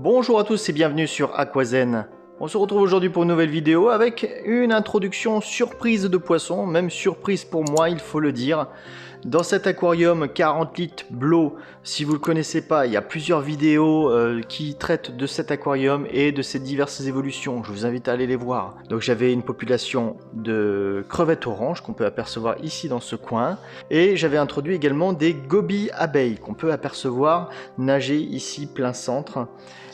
Bonjour à tous et bienvenue sur Aquazen. On se retrouve aujourd'hui pour une nouvelle vidéo avec une introduction surprise de poissons, même surprise pour moi il faut le dire. Dans cet aquarium 40 litres Blo, si vous ne le connaissez pas, il y a plusieurs vidéos qui traitent de cet aquarium et de ses diverses évolutions. Je vous invite à aller les voir. Donc j'avais une population de crevettes oranges qu'on peut apercevoir ici dans ce coin. Et j'avais introduit également des gobies abeilles qu'on peut apercevoir nager ici plein centre.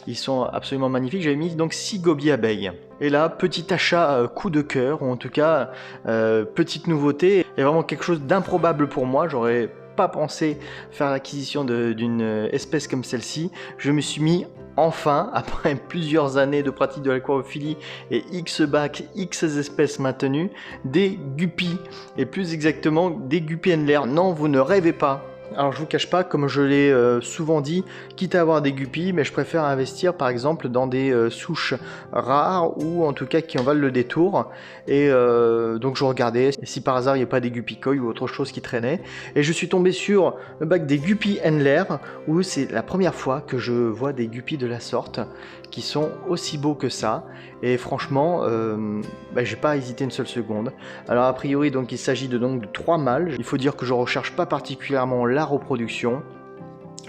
Ils sont absolument magnifiques. J'avais mis donc 6 gobies abeilles. Et là, petit achat coup de cœur, ou en tout cas, petite nouveauté, et vraiment quelque chose d'improbable pour moi. J'aurais pas pensé faire l'acquisition d'une espèce comme celle-ci. Je me suis mis enfin, après plusieurs années de pratique de l'aquariophilie et X bacs, X espèces maintenues, des guppies. Et plus exactement, des guppies Handler. Non, vous ne rêvez pas. Alors je vous cache pas, comme je l'ai souvent dit, quitte à avoir des guppies, mais je préfère investir par exemple dans des souches rares ou en tout cas qui en valent le détour. Et donc je regardais si par hasard il n'y a pas des guppies koi ou autre chose qui traînait. Et je suis tombé sur le bac des guppies Handler, où c'est la première fois que je vois des guppies de la sorte, qui sont aussi beaux que ça. Et franchement, j'ai pas hésité une seule seconde. Alors a priori donc il s'agit de 3 mâles. Il faut dire que je recherche pas particulièrement la reproduction.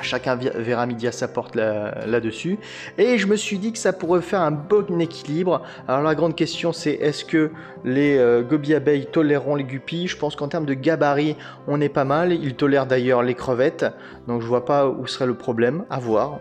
Chacun verra midi à sa porte là-dessus. Et je me suis dit que ça pourrait faire un bon équilibre. Alors la grande question c'est est-ce que les gobies abeilles toléreront les guppies? Je pense qu'en termes de gabarit, on est pas mal. Ils tolèrent d'ailleurs les crevettes. Donc je vois pas où serait le problème. À voir.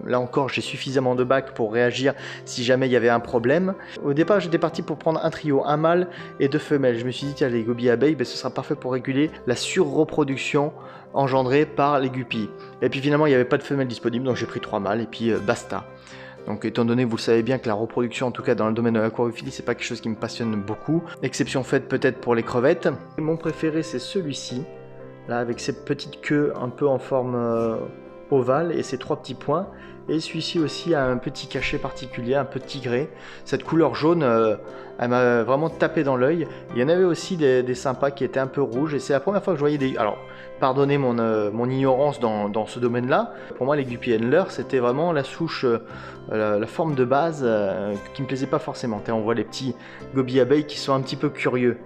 Là encore, j'ai suffisamment de bacs pour réagir si jamais il y avait un problème. Au départ, j'étais parti pour prendre un trio, un mâle et 2 femelles. Je me suis dit, tiens, les gobies abeilles, ce sera parfait pour réguler la surreproduction engendrée par les guppies. Et puis finalement, il n'y avait pas de femelles disponibles, donc j'ai pris 3 mâles et puis basta. Donc étant donné, vous le savez bien, que la reproduction, en tout cas dans le domaine de l'aquariophilie, c'est pas quelque chose qui me passionne beaucoup. Exception faite peut-être pour les crevettes. Mon préféré, c'est celui-ci, là, avec cette petite queue un peu en forme ovale et ces 3 petits points. Et celui-ci aussi a un petit cachet particulier, un peu tigré. Cette couleur jaune, elle m'a vraiment tapé dans l'œil. Il y en avait aussi des sympas qui étaient un peu rouges. Et c'est la première fois que je voyais des... Alors, pardonnez mon ignorance dans ce domaine-là. Pour moi, les guppies Handler, c'était vraiment la souche, la forme de base qui me plaisait pas forcément. On voit les petits gobies abeilles qui sont un petit peu curieux.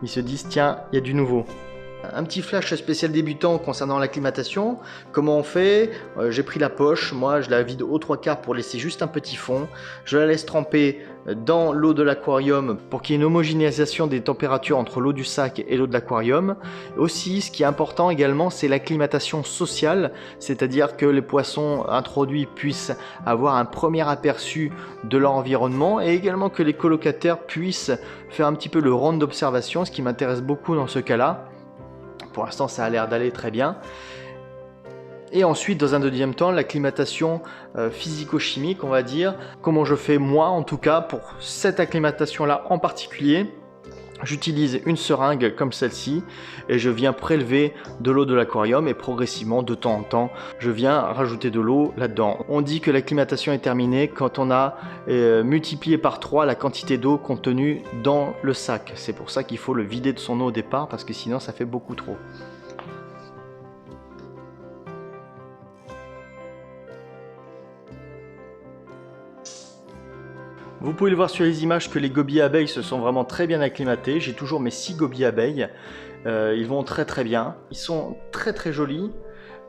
Ils se disent, tiens, il y a du nouveau. Un petit flash spécial débutant concernant l'acclimatation. Comment on fait? J'ai pris la poche, moi je la vide aux 3/4 pour laisser juste un petit fond. Je la laisse tremper dans l'eau de l'aquarium pour qu'il y ait une homogénéisation des températures entre l'eau du sac et l'eau de l'aquarium. Aussi, ce qui est important également, c'est l'acclimatation sociale, c'est-à-dire que les poissons introduits puissent avoir un premier aperçu de leur environnement et également que les colocataires puissent faire un petit peu le round d'observation, ce qui m'intéresse beaucoup dans ce cas-là. Pour l'instant, ça a l'air d'aller très bien. Et ensuite, dans un deuxième temps, l'acclimatation physico-chimique, on va dire. Comment je fais moi, en tout cas, pour cette acclimatation-là en particulier. J'utilise une seringue comme celle-ci et je viens prélever de l'eau de l'aquarium et progressivement, de temps en temps, je viens rajouter de l'eau là-dedans. On dit que l'acclimatation est terminée quand on a multiplié par 3 la quantité d'eau contenue dans le sac. C'est pour ça qu'il faut le vider de son eau au départ parce que sinon ça fait beaucoup trop. Vous pouvez le voir sur les images que les gobies abeilles se sont vraiment très bien acclimatés. J'ai toujours mes 6 gobies abeilles. Ils vont très très bien. Ils sont très très jolis.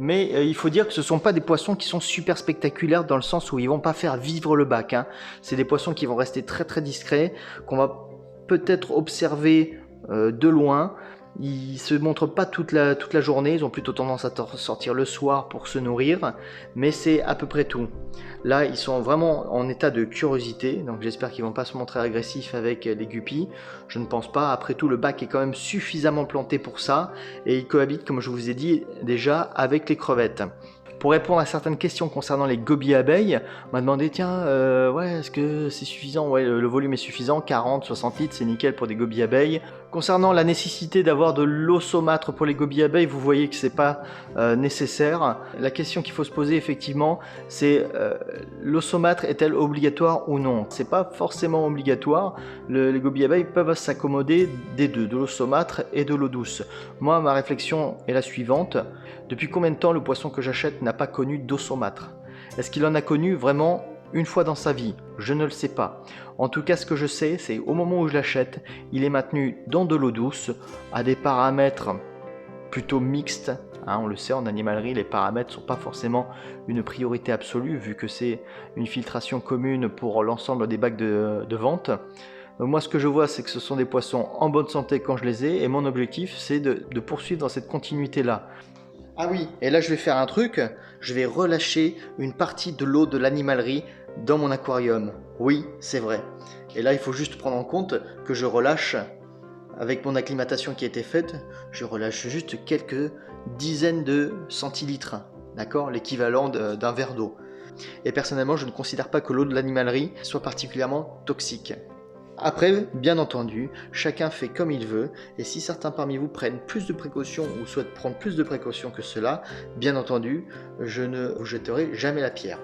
Mais il faut dire que ce ne sont pas des poissons qui sont super spectaculaires dans le sens où ils ne vont pas faire vivre le bac. C'est des poissons qui vont rester très très discrets, qu'on va peut-être observer de loin. Ils se montrent pas toute la journée, ils ont plutôt tendance à sortir le soir pour se nourrir, mais c'est à peu près tout. Là, ils sont vraiment en état de curiosité, donc j'espère qu'ils vont pas se montrer agressifs avec les guppies. Je ne pense pas, après tout le bac est quand même suffisamment planté pour ça, et ils cohabitent, comme je vous ai dit déjà, avec les crevettes. Pour répondre à certaines questions concernant les gobies abeilles, on m'a demandé tiens, ouais, est-ce que c'est suffisant? Ouais, le volume est suffisant, 40, 60 litres, c'est nickel pour des gobies abeilles. Concernant la nécessité d'avoir de l'eau saumâtre pour les gobies abeilles, vous voyez que c'est pas nécessaire. La question qu'il faut se poser effectivement, c'est l'eau saumâtre est-elle obligatoire ou non? C'est pas forcément obligatoire. Les gobies abeilles peuvent s'accommoder des deux, de l'eau saumâtre et de l'eau douce. Moi, ma réflexion est la suivante. Depuis combien de temps le poisson que j'achète n'a pas connu d'eau saumâtre? Est-ce qu'il en a connu vraiment une fois dans sa vie? Je ne le sais pas. En tout cas, ce que je sais, c'est au moment où je l'achète, il est maintenu dans de l'eau douce, à des paramètres plutôt mixtes. On le sait, en animalerie, les paramètres ne sont pas forcément une priorité absolue, vu que c'est une filtration commune pour l'ensemble des bacs de vente. Donc moi, ce que je vois, c'est que ce sont des poissons en bonne santé quand je les ai, et mon objectif, c'est de poursuivre dans cette continuité-là. Ah oui, et là je vais faire un truc, je vais relâcher une partie de l'eau de l'animalerie dans mon aquarium. Oui, c'est vrai. Et là il faut juste prendre en compte que je relâche, avec mon acclimatation qui a été faite, je relâche juste quelques dizaines de centilitres, d'accord, l'équivalent d'un verre d'eau. Et personnellement je ne considère pas que l'eau de l'animalerie soit particulièrement toxique. Après, bien entendu, chacun fait comme il veut, et si certains parmi vous prennent plus de précautions ou souhaitent prendre plus de précautions que cela, bien entendu, je ne vous jetterai jamais la pierre.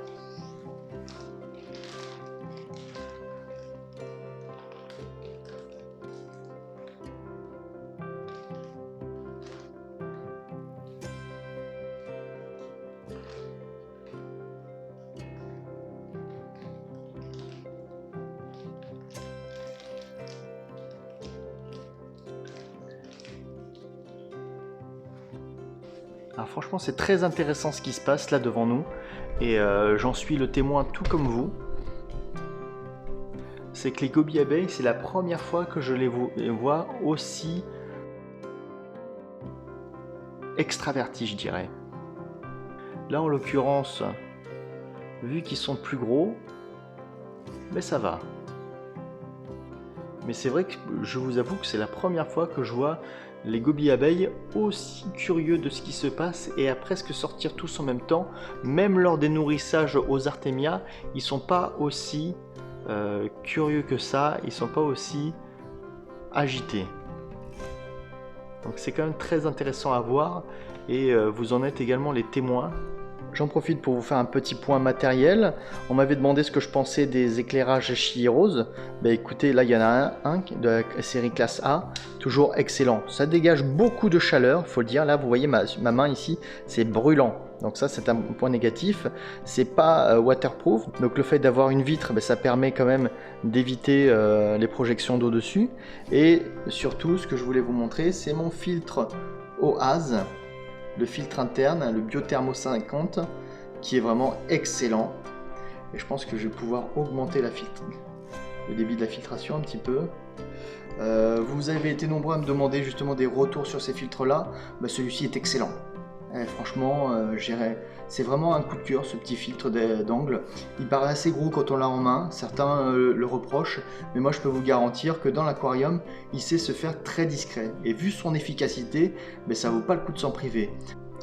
Alors franchement, c'est très intéressant ce qui se passe là devant nous, et j'en suis le témoin tout comme vous. C'est que les gobies abeilles, c'est la première fois que je les vois aussi extravertis, je dirais. Là, en l'occurrence, vu qu'ils sont plus gros, mais ça va. Mais c'est vrai que je vous avoue que c'est la première fois que je vois les gobies abeilles aussi curieux de ce qui se passe et à presque sortir tous en même temps. Même lors des nourrissages aux artémias, ils sont pas aussi curieux que ça, ils sont pas aussi agités. Donc c'est quand même très intéressant à voir, et vous en êtes également les témoins. J'en profite pour vous faire un petit point matériel. On m'avait demandé ce que je pensais des éclairages Chilirose. Écoutez, là il y en a un de la série classe A, toujours excellent. Ça dégage beaucoup de chaleur, il faut le dire. Là vous voyez ma main ici, c'est brûlant. Donc ça c'est un point négatif. C'est pas waterproof, donc le fait d'avoir une vitre, ça permet quand même d'éviter les projections d'eau dessus. Et surtout, ce que je voulais vous montrer, c'est mon filtre OAS. Le filtre interne, le Biothermo 50, qui est vraiment excellent. Et je pense que je vais pouvoir augmenter le débit de la filtration un petit peu. Vous avez été nombreux à me demander justement des retours sur ces filtres-là. Celui-ci est excellent. Franchement, c'est vraiment un coup de cœur, ce petit filtre d'angle. Il paraît assez gros quand on l'a en main, certains le reprochent, mais moi je peux vous garantir que dans l'aquarium, il sait se faire très discret. Et vu son efficacité, ça vaut pas le coup de s'en priver.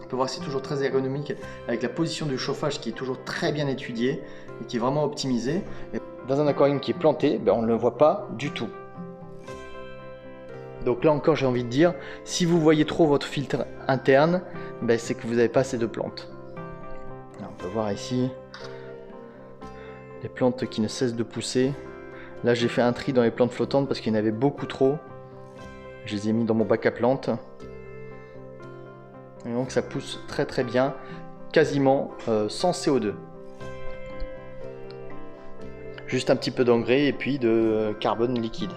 On peut voir que c'est toujours très ergonomique, avec la position du chauffage qui est toujours très bien étudiée et qui est vraiment optimisée. Et dans un aquarium qui est planté, on ne le voit pas du tout. Donc là encore, j'ai envie de dire, si vous voyez trop votre filtre interne, c'est que vous n'avez pas assez de plantes. Alors, on peut voir ici les plantes qui ne cessent de pousser. Là, j'ai fait un tri dans les plantes flottantes parce qu'il y en avait beaucoup trop. Je les ai mis dans mon bac à plantes. Et donc ça pousse très très bien, quasiment sans CO2. Juste un petit peu d'engrais et puis de carbone liquide.